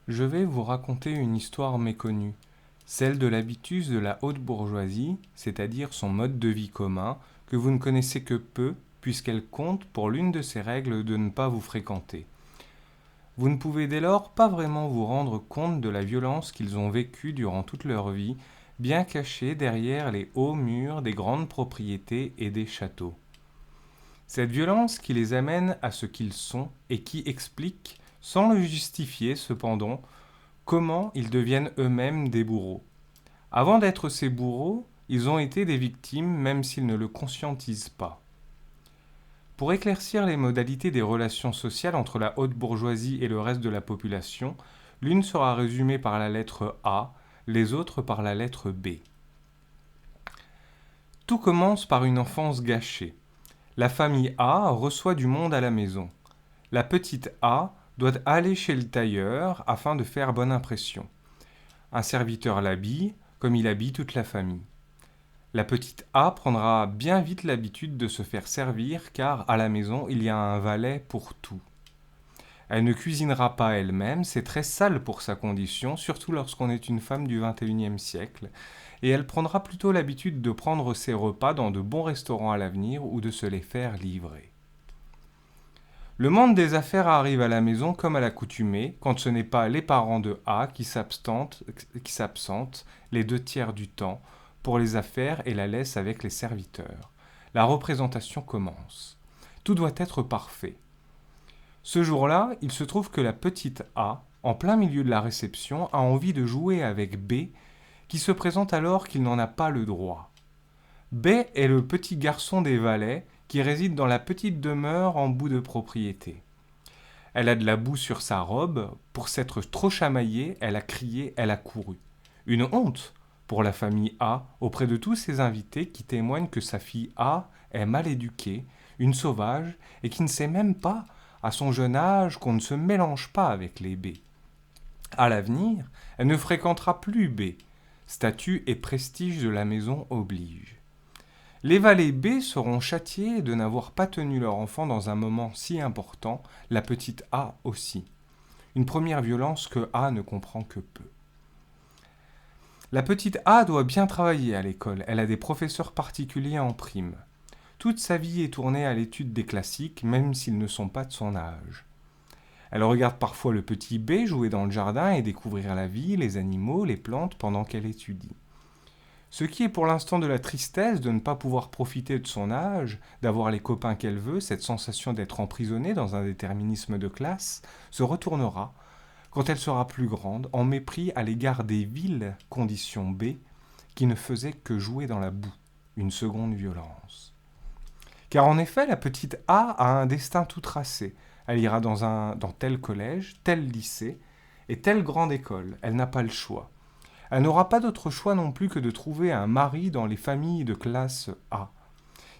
Je vais vous raconter une histoire méconnue, celle de l'habitus de la haute bourgeoisie, c'est-à-dire son mode de vie commun, que vous ne connaissez que peu, puisqu'elle compte pour l'une de ses règles de ne pas vous fréquenter. Vous ne pouvez dès lors pas vraiment vous rendre compte de la violence qu'ils ont vécue durant toute leur vie, bien cachée derrière les hauts murs des grandes propriétés et des châteaux. Cette violence qui les amène à ce qu'ils sont et qui explique, sans le justifier cependant, comment ils deviennent eux-mêmes des bourreaux. Avant d'être ces bourreaux, ils ont été des victimes même s'ils ne le conscientisent pas. Pour éclaircir les modalités des relations sociales entre la haute bourgeoisie et le reste de la population, l'une sera résumée par la lettre A, les autres par la lettre B. Tout commence par une enfance gâchée. La famille A reçoit du monde à la maison. La petite A doit aller chez le tailleur afin de faire bonne impression. Un serviteur l'habille, comme il habille toute la famille. La petite A prendra bien vite l'habitude de se faire servir car à la maison il y a un valet pour tout. Elle ne cuisinera pas elle-même, c'est très sale pour sa condition, surtout lorsqu'on est une femme du XXIe siècle, et elle prendra plutôt l'habitude de prendre ses repas dans de bons restaurants à l'avenir ou de se les faire livrer. Le monde des affaires arrive à la maison comme à l'accoutumée, quand ce n'est pas les parents de A qui s'absentent les 2 tiers du temps pour les affaires et la laissent avec les serviteurs. La représentation commence. Tout doit être parfait. Ce jour-là, il se trouve que la petite A, en plein milieu de la réception, a envie de jouer avec B, qui se présente alors qu'il n'en a pas le droit. B est le petit garçon des valets qui réside dans la petite demeure en bout de propriété. Elle a de la boue sur sa robe, pour s'être trop chamaillée, elle a crié, elle a couru. Une honte pour la famille A auprès de tous ses invités qui témoignent que sa fille A est mal éduquée, une sauvage, et qui ne sait même pas, à son jeune âge, qu'on ne se mélange pas avec les B. À l'avenir, elle ne fréquentera plus B. Statut et prestige de la maison obligent. Les valets B seront châtiés de n'avoir pas tenu leur enfant dans un moment si important, la petite A aussi. Une première violence que A ne comprend que peu. La petite A doit bien travailler à l'école, elle a des professeurs particuliers en prime. Toute sa vie est tournée à l'étude des classiques, même s'ils ne sont pas de son âge. Elle regarde parfois le petit B jouer dans le jardin et découvrir la vie, les animaux, les plantes pendant qu'elle étudie. Ce qui est pour l'instant de la tristesse de ne pas pouvoir profiter de son âge, d'avoir les copains qu'elle veut, cette sensation d'être emprisonnée dans un déterminisme de classe, se retournera, quand elle sera plus grande, en mépris à l'égard des viles conditions B, qui ne faisaient que jouer dans la boue, une seconde violence. Car en effet, la petite A a un destin tout tracé. Elle ira dans tel collège, tel lycée et telle grande école. Elle n'a pas le choix. Elle n'aura pas d'autre choix non plus que de trouver un mari dans les familles de classe A.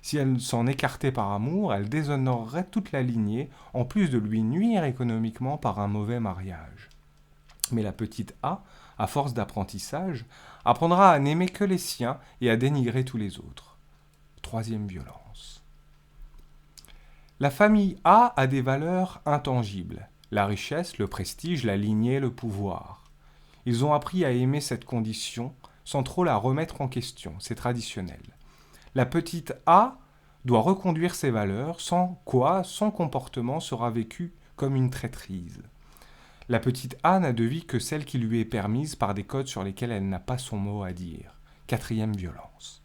Si elle s'en écartait par amour, elle déshonorerait toute la lignée, en plus de lui nuire économiquement par un mauvais mariage. Mais la petite A, à force d'apprentissage, apprendra à n'aimer que les siens et à dénigrer tous les autres. Troisième violence. La famille A a des valeurs intangibles. La richesse, le prestige, la lignée, le pouvoir. Ils ont appris à aimer cette condition sans trop la remettre en question, c'est traditionnel. La petite A doit reconduire ses valeurs, sans quoi son comportement sera vécu comme une traîtrise. La petite A n'a de vie que celle qui lui est permise par des codes sur lesquels elle n'a pas son mot à dire. Quatrième violence.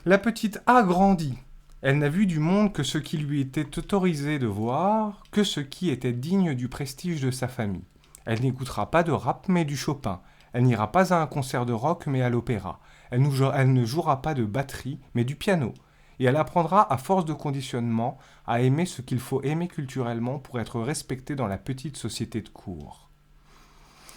La petite A grandit. Elle n'a vu du monde que ce qui lui était autorisé de voir, que ce qui était digne du prestige de sa famille. Elle n'écoutera pas de rap mais du Chopin. Elle n'ira pas à un concert de rock mais à l'opéra. Elle ne jouera pas de batterie mais du piano. Et elle apprendra à force de conditionnement à aimer ce qu'il faut aimer culturellement pour être respectée dans la petite société de cour.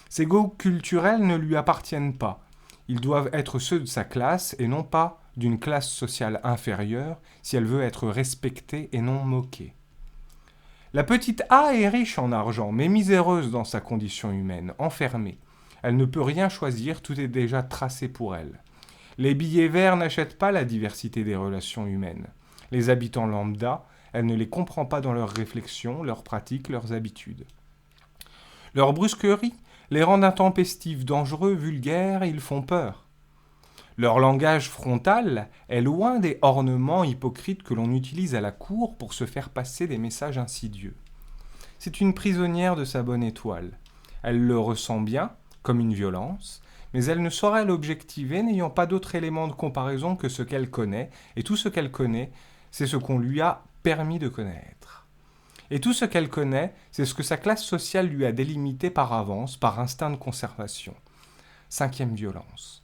Ces goûts culturels ne lui appartiennent pas. Ils doivent être ceux de sa classe et non pas d'une classe sociale inférieure si elle veut être respectée et non moquée. La petite A est riche en argent, mais miséreuse dans sa condition humaine, enfermée. Elle ne peut rien choisir, tout est déjà tracé pour elle. Les billets verts n'achètent pas la diversité des relations humaines. Les habitants lambda, elle ne les comprend pas dans leurs réflexions, leurs pratiques, leurs habitudes. Leur brusquerie les rend intempestifs, dangereux, vulgaires, et ils font peur. Leur langage frontal est loin des ornements hypocrites que l'on utilise à la cour pour se faire passer des messages insidieux. C'est une prisonnière de sa bonne étoile. Elle le ressent bien, comme une violence, mais elle ne saurait l'objectiver, n'ayant pas d'autre élément de comparaison que ce qu'elle connaît, et tout ce qu'elle connaît, c'est ce qu'on lui a permis de connaître. Et tout ce qu'elle connaît, c'est ce que sa classe sociale lui a délimité par avance, par instinct de conservation. 5e violence.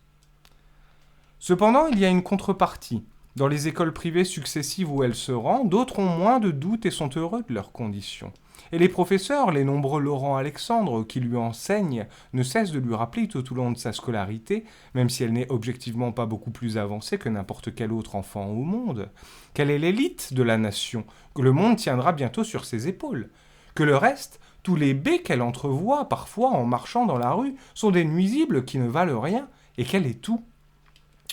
Cependant, il y a une contrepartie. Dans les écoles privées successives où elle se rend, d'autres ont moins de doutes et sont heureux de leurs conditions. Et les professeurs, les nombreux Laurent Alexandre qui lui enseignent, ne cessent de lui rappeler tout au long de sa scolarité, même si elle n'est objectivement pas beaucoup plus avancée que n'importe quel autre enfant au monde, qu'elle est l'élite de la nation, que le monde tiendra bientôt sur ses épaules, que le reste, tous les baies qu'elle entrevoit parfois en marchant dans la rue, sont des nuisibles qui ne valent rien, et qu'elle est tout.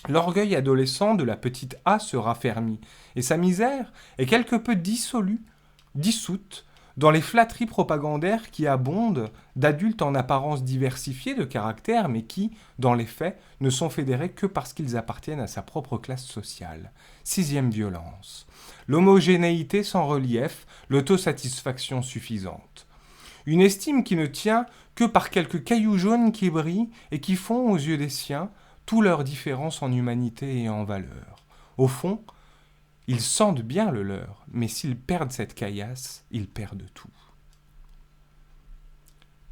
L'orgueil adolescent de la petite A se raffermit, et sa misère est quelque peu dissoute, dans les flatteries propagandaires qui abondent d'adultes en apparence diversifiés de caractère, mais qui, dans les faits, ne sont fédérés que parce qu'ils appartiennent à sa propre classe sociale. 6e violence. L'homogénéité sans relief, l'autosatisfaction suffisante. Une estime qui ne tient que par quelques cailloux jaunes qui brillent et qui font, aux yeux des siens, toute leur différence en humanité et en valeur. Au fond, ils sentent bien le leur, mais s'ils perdent cette caillasse, ils perdent tout.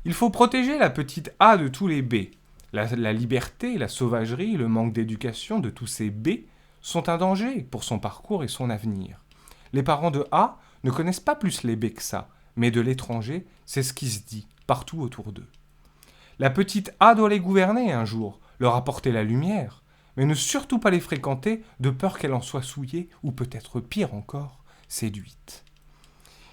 Il faut protéger la petite A de tous les B. La liberté, la sauvagerie, le manque d'éducation de tous ces B sont un danger pour son parcours et son avenir. Les parents de A ne connaissent pas plus les B que ça, mais de l'étranger, c'est ce qui se dit partout autour d'eux. La petite A doit les gouverner un jour, leur apporter la lumière, mais ne surtout pas les fréquenter de peur qu'elle en soit souillée, ou peut-être pire encore, séduite.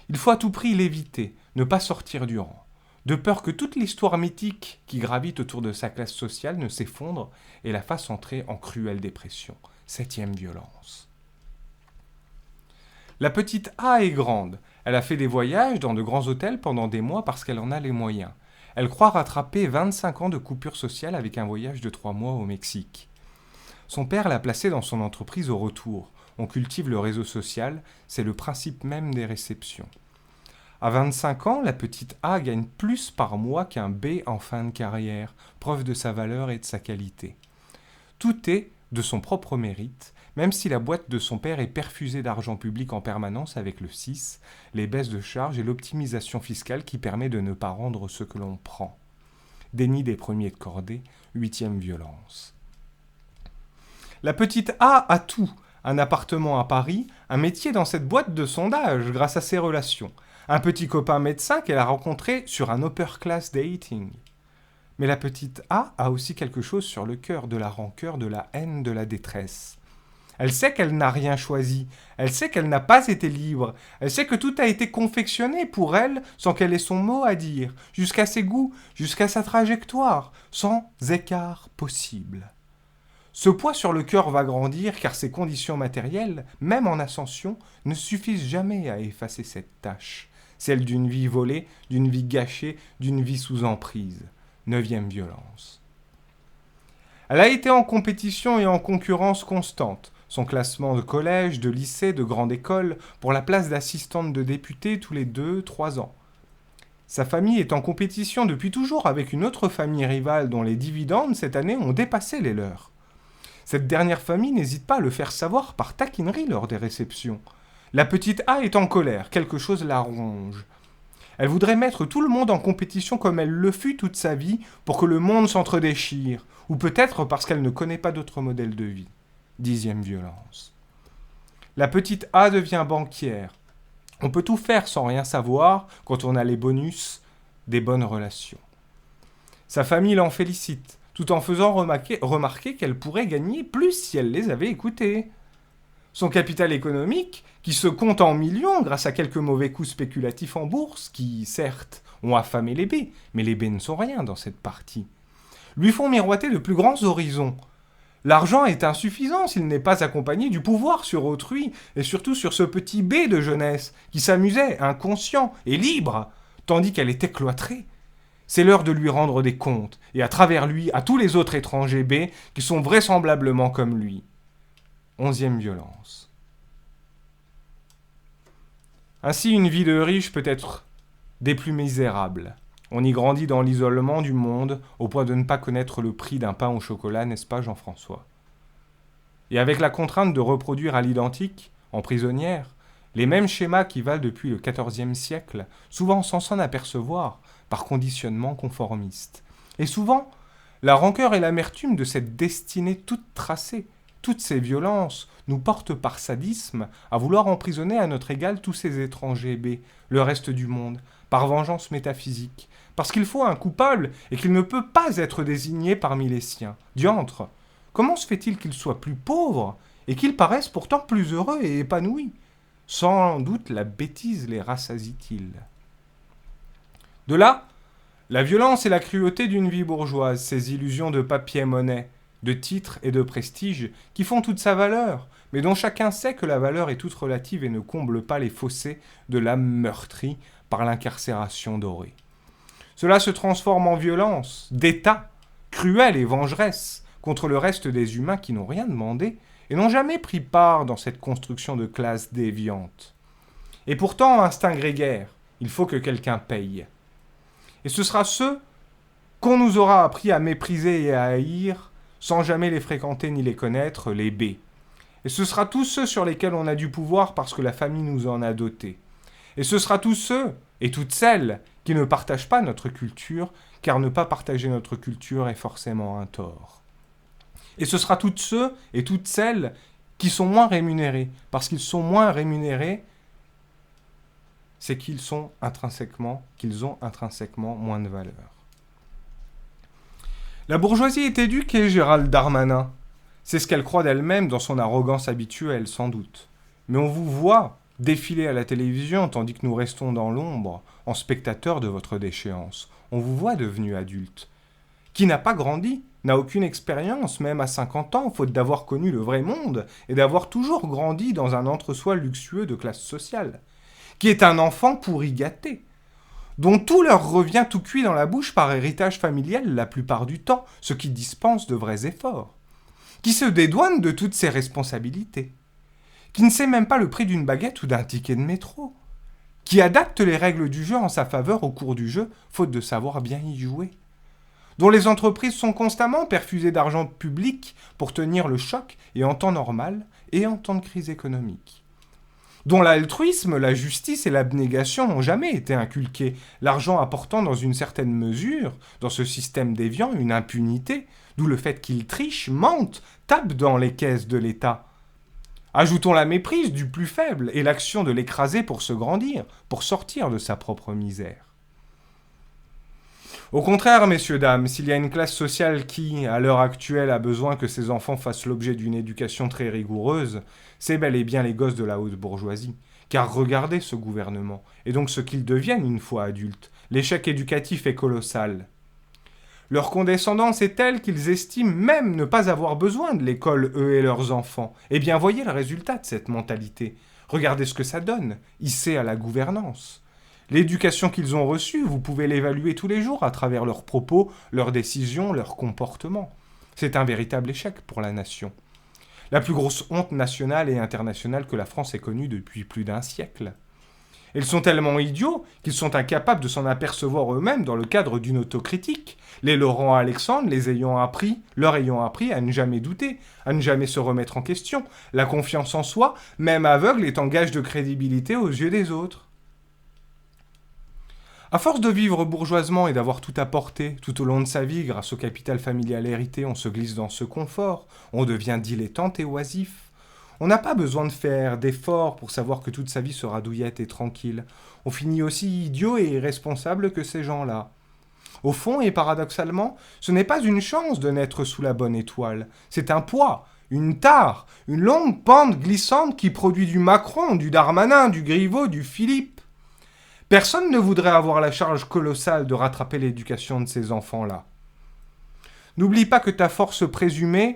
Il faut à tout prix l'éviter, ne pas sortir du rang, de peur que toute l'histoire mythique qui gravite autour de sa classe sociale ne s'effondre et la fasse entrer en cruelle dépression. 7e violence. La petite A est grande, elle a fait des voyages dans de grands hôtels pendant des mois parce qu'elle en a les moyens. Elle croit rattraper 25 ans de coupure sociale avec un voyage de 3 mois au Mexique. Son père l'a placée dans son entreprise au retour. On cultive le réseau social, c'est le principe même des réceptions. À 25 ans, la petite A gagne plus par mois qu'un B en fin de carrière, preuve de sa valeur et de sa qualité. Tout est de son propre mérite, même si la boîte de son père est perfusée d'argent public en permanence avec le 6, les baisses de charges et l'optimisation fiscale qui permet de ne pas rendre ce que l'on prend. Déni des premiers de cordée, 8e violence. La petite A a tout, un appartement à Paris, un métier dans cette boîte de sondage grâce à ses relations, un petit copain médecin qu'elle a rencontré sur un upper class dating. Mais la petite A a aussi quelque chose sur le cœur, de la rancœur, de la haine, de la détresse. Elle sait qu'elle n'a rien choisi, elle sait qu'elle n'a pas été libre, elle sait que tout a été confectionné pour elle sans qu'elle ait son mot à dire, jusqu'à ses goûts, jusqu'à sa trajectoire, sans écart possible. Ce poids sur le cœur va grandir car ses conditions matérielles, même en ascension, ne suffisent jamais à effacer cette tâche, celle d'une vie volée, d'une vie gâchée, d'une vie sous emprise. 9e violence. Elle a été en compétition et en concurrence constante. Son classement de collège, de lycée, de grande école, pour la place d'assistante de députée tous les 2-3 ans. Sa famille est en compétition depuis toujours avec une autre famille rivale dont les dividendes cette année ont dépassé les leurs. Cette dernière famille n'hésite pas à le faire savoir par taquinerie lors des réceptions. La petite A est en colère, quelque chose la ronge. Elle voudrait mettre tout le monde en compétition comme elle le fut toute sa vie pour que le monde s'entre-déchire, ou peut-être parce qu'elle ne connaît pas d'autre modèle de vie. 10e violence. La petite A devient banquière. On peut tout faire sans rien savoir quand on a les bonus des bonnes relations. Sa famille l'en félicite, tout en faisant remarquer qu'elle pourrait gagner plus si elle les avait écoutés. Son capital économique, qui se compte en millions grâce à quelques mauvais coups spéculatifs en bourse, qui, certes, ont affamé les baies, mais les baies ne sont rien dans cette partie, lui font miroiter de plus grands horizons. L'argent est insuffisant s'il n'est pas accompagné du pouvoir sur autrui, et surtout sur ce petit B de jeunesse, qui s'amusait, inconscient et libre, tandis qu'elle était cloîtrée. C'est l'heure de lui rendre des comptes, et à travers lui, à tous les autres étrangers B qui sont vraisemblablement comme lui. 11e violence. Ainsi, une vie de riche peut être des plus misérables. On y grandit dans l'isolement du monde, au point de ne pas connaître le prix d'un pain au chocolat, n'est-ce pas, Jean-François? Et avec la contrainte de reproduire à l'identique, en prisonnière, les mêmes schémas qui valent depuis le XIVe siècle, souvent sans s'en apercevoir, par conditionnement conformiste. Et souvent, la rancœur et l'amertume de cette destinée toute tracée, toutes ces violences, nous portent par sadisme à vouloir emprisonner à notre égal tous ces étrangers B, le reste du monde, par vengeance métaphysique, parce qu'il faut un coupable et qu'il ne peut pas être désigné parmi les siens. Diantre, comment se fait-il qu'ils soient plus pauvres et qu'ils paraissent pourtant plus heureux et épanouis? Sans doute la bêtise les rassasie-t-il. De là, la violence et la cruauté d'une vie bourgeoise, ces illusions de papier-monnaie, de titres et de prestige qui font toute sa valeur, mais dont chacun sait que la valeur est toute relative et ne comble pas les fossés de l'âme meurtrie par l'incarcération dorée. Cela se transforme en violence, d'État, cruelle et vengeresse, contre le reste des humains qui n'ont rien demandé et n'ont jamais pris part dans cette construction de classe déviante. Et pourtant, instinct grégaire, il faut que quelqu'un paye. Et ce sera ceux qu'on nous aura appris à mépriser et à haïr, sans jamais les fréquenter ni les connaître, les B. Et ce sera tous ceux sur lesquels on a du pouvoir parce que la famille nous en a dotés. Et ce sera tous ceux et toutes celles qui ne partagent pas notre culture, car ne pas partager notre culture est forcément un tort. Et ce sera toutes ceux et toutes celles qui sont moins rémunérés, parce qu'ils sont moins rémunérés, c'est qu'ils ont intrinsèquement moins de valeur. La bourgeoisie est éduquée, Gérald Darmanin. C'est ce qu'elle croit d'elle-même dans son arrogance habituelle, sans doute. Mais on vous voit défiler à la télévision tandis que nous restons dans l'ombre, en spectateurs de votre déchéance. On vous voit devenu adulte. Qui n'a pas grandi, n'a aucune expérience, même à 50 ans, faute d'avoir connu le vrai monde et d'avoir toujours grandi dans un entre-soi luxueux de classe sociale. Qui est un enfant pourri gâté, dont tout leur revient tout cuit dans la bouche par héritage familial la plupart du temps, ce qui dispense de vrais efforts, qui se dédouane de toutes ses responsabilités, qui ne sait même pas le prix d'une baguette ou d'un ticket de métro, qui adapte les règles du jeu en sa faveur au cours du jeu, faute de savoir bien y jouer, dont les entreprises sont constamment perfusées d'argent public pour tenir le choc et en temps normal et en temps de crise économique, dont l'altruisme, la justice et l'abnégation n'ont jamais été inculqués, l'argent apportant dans une certaine mesure, dans ce système déviant, une impunité, d'où le fait qu'ils trichent, mentent, tapent dans les caisses de l'État. Ajoutons la méprise du plus faible et l'action de l'écraser pour se grandir, pour sortir de sa propre misère. Au contraire, messieurs, dames, s'il y a une classe sociale qui, à l'heure actuelle, a besoin que ses enfants fassent l'objet d'une éducation très rigoureuse, c'est bel et bien les gosses de la haute bourgeoisie. Car regardez ce gouvernement, et donc ce qu'ils deviennent une fois adultes. L'échec éducatif est colossal. Leur condescendance est telle qu'ils estiment même ne pas avoir besoin de l'école, eux et leurs enfants. Eh bien, voyez le résultat de cette mentalité. Regardez ce que ça donne, hissé à la gouvernance. L'éducation qu'ils ont reçue, vous pouvez l'évaluer tous les jours à travers leurs propos, leurs décisions, leurs comportements. C'est un véritable échec pour la nation. La plus grosse honte nationale et internationale que la France ait connue depuis plus d'un siècle. Ils sont tellement idiots qu'ils sont incapables de s'en apercevoir eux-mêmes dans le cadre d'une autocritique, les Laurent Alexandre leur ayant appris à ne jamais douter, à ne jamais se remettre en question. La confiance en soi, même aveugle, est un gage de crédibilité aux yeux des autres. À force de vivre bourgeoisement et d'avoir tout apporté, tout au long de sa vie, grâce au capital familial hérité, on se glisse dans ce confort, on devient dilettante et oisif. On n'a pas besoin de faire d'efforts pour savoir que toute sa vie sera douillette et tranquille. On finit aussi idiot et irresponsable que ces gens-là. Au fond, et paradoxalement, ce n'est pas une chance de naître sous la bonne étoile. C'est un poids, une tare, une longue pente glissante qui produit du Macron, du Darmanin, du Griveaux, du Philippe. Personne ne voudrait avoir la charge colossale de rattraper l'éducation de ces enfants-là. N'oublie pas que ta force présumée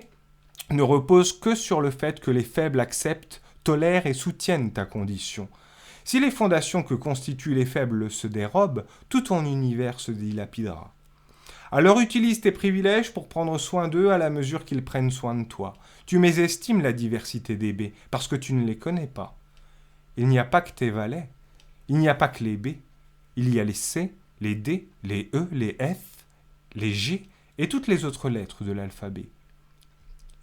ne repose que sur le fait que les faibles acceptent, tolèrent et soutiennent ta condition. Si les fondations que constituent les faibles se dérobent, tout ton univers se dilapidera. Alors utilise tes privilèges pour prendre soin d'eux à la mesure qu'ils prennent soin de toi. Tu mésestimes la diversité des B, parce que tu ne les connais pas. Il n'y a pas que tes valets, il n'y a pas que les B, il y a les C, les D, les E, les F, les G et toutes les autres lettres de l'alphabet.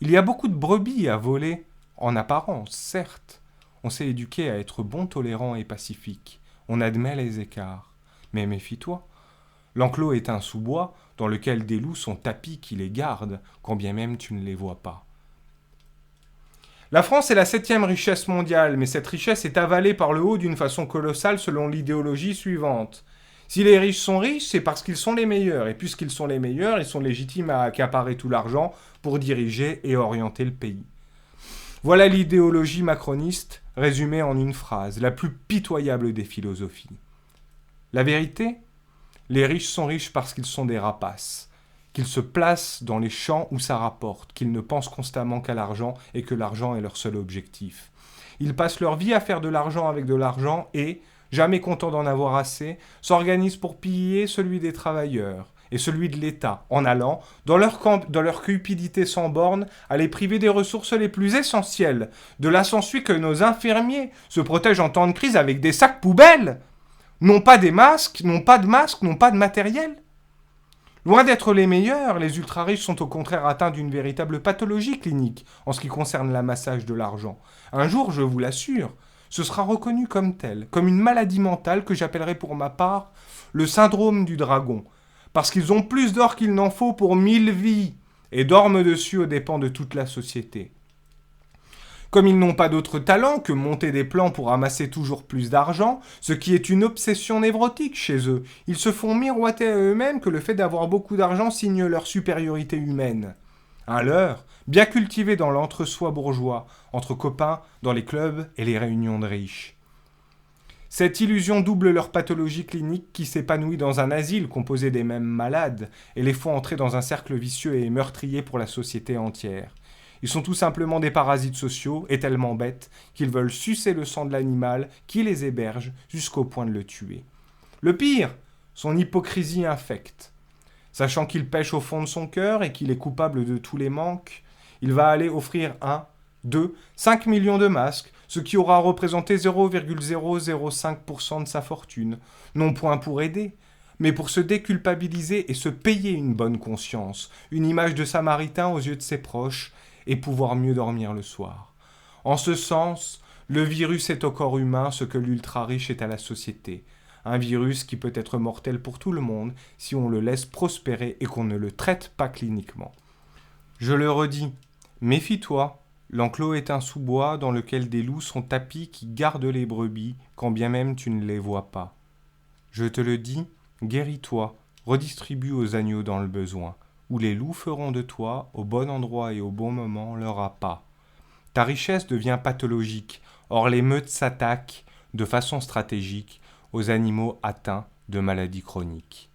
Il y a beaucoup de brebis à voler, en apparence, certes. On s'est éduqué à être bon, tolérant et pacifique. On admet les écarts. Mais méfie-toi. L'enclos est un sous-bois dans lequel des loups sont tapis qui les gardent, quand bien même tu ne les vois pas. La France est la 7e richesse mondiale, mais cette richesse est avalée par le haut d'une façon colossale selon l'idéologie suivante. Si les riches sont riches, c'est parce qu'ils sont les meilleurs, et puisqu'ils sont les meilleurs, ils sont légitimes à accaparer tout l'argent pour diriger et orienter le pays. Voilà l'idéologie macroniste résumée en une phrase, la plus pitoyable des philosophies. La vérité ? Les riches sont riches parce qu'ils sont des rapaces, qu'ils se placent dans les champs où ça rapporte, qu'ils ne pensent constamment qu'à l'argent et que l'argent est leur seul objectif. Ils passent leur vie à faire de l'argent avec de l'argent et, jamais contents d'en avoir assez, s'organisent pour piller celui des travailleurs et celui de l'État, en allant, dans leur cupidité sans borne, à les priver des ressources les plus essentielles. De là s'ensuit que nos infirmiers se protègent en temps de crise avec des sacs poubelles. Non pas des masques, non pas de masques, non pas de matériel. Loin d'être les meilleurs, les ultra-riches sont au contraire atteints d'une véritable pathologie clinique en ce qui concerne l'amassage de l'argent. Un jour, je vous l'assure, ce sera reconnu comme tel, comme une maladie mentale que j'appellerai pour ma part le syndrome du dragon, parce qu'ils ont plus d'or qu'il n'en faut pour 1000 vies et dorment dessus aux dépens de toute la société. Comme ils n'ont pas d'autre talent que monter des plans pour amasser toujours plus d'argent, ce qui est une obsession névrotique chez eux, ils se font miroiter à eux-mêmes que le fait d'avoir beaucoup d'argent signe leur supériorité humaine. Un leurre, bien cultivé dans l'entre-soi bourgeois, entre copains, dans les clubs et les réunions de riches. Cette illusion double leur pathologie clinique qui s'épanouit dans un asile composé des mêmes malades et les font entrer dans un cercle vicieux et meurtrier pour la société entière. Ils sont tout simplement des parasites sociaux et tellement bêtes qu'ils veulent sucer le sang de l'animal qui les héberge jusqu'au point de le tuer. Le pire, son hypocrisie infecte. Sachant qu'il pêche au fond de son cœur et qu'il est coupable de tous les manques, il va aller offrir 1, 2, 5 millions de masques, ce qui aura représenté 0,005% de sa fortune, non point pour aider, mais pour se déculpabiliser et se payer une bonne conscience, une image de samaritain aux yeux de ses proches, et pouvoir mieux dormir le soir. En ce sens, le virus est au corps humain ce que l'ultra-riche est à la société. Un virus qui peut être mortel pour tout le monde si on le laisse prospérer et qu'on ne le traite pas cliniquement. Je le redis, méfie-toi, l'enclos est un sous-bois dans lequel des loups sont tapis qui gardent les brebis quand bien même tu ne les vois pas. Je te le dis, guéris-toi, redistribue aux agneaux dans le besoin, où les loups feront de toi, au bon endroit et au bon moment, leur appât. Ta richesse devient pathologique, or les meutes s'attaquent, de façon stratégique, aux animaux atteints de maladies chroniques.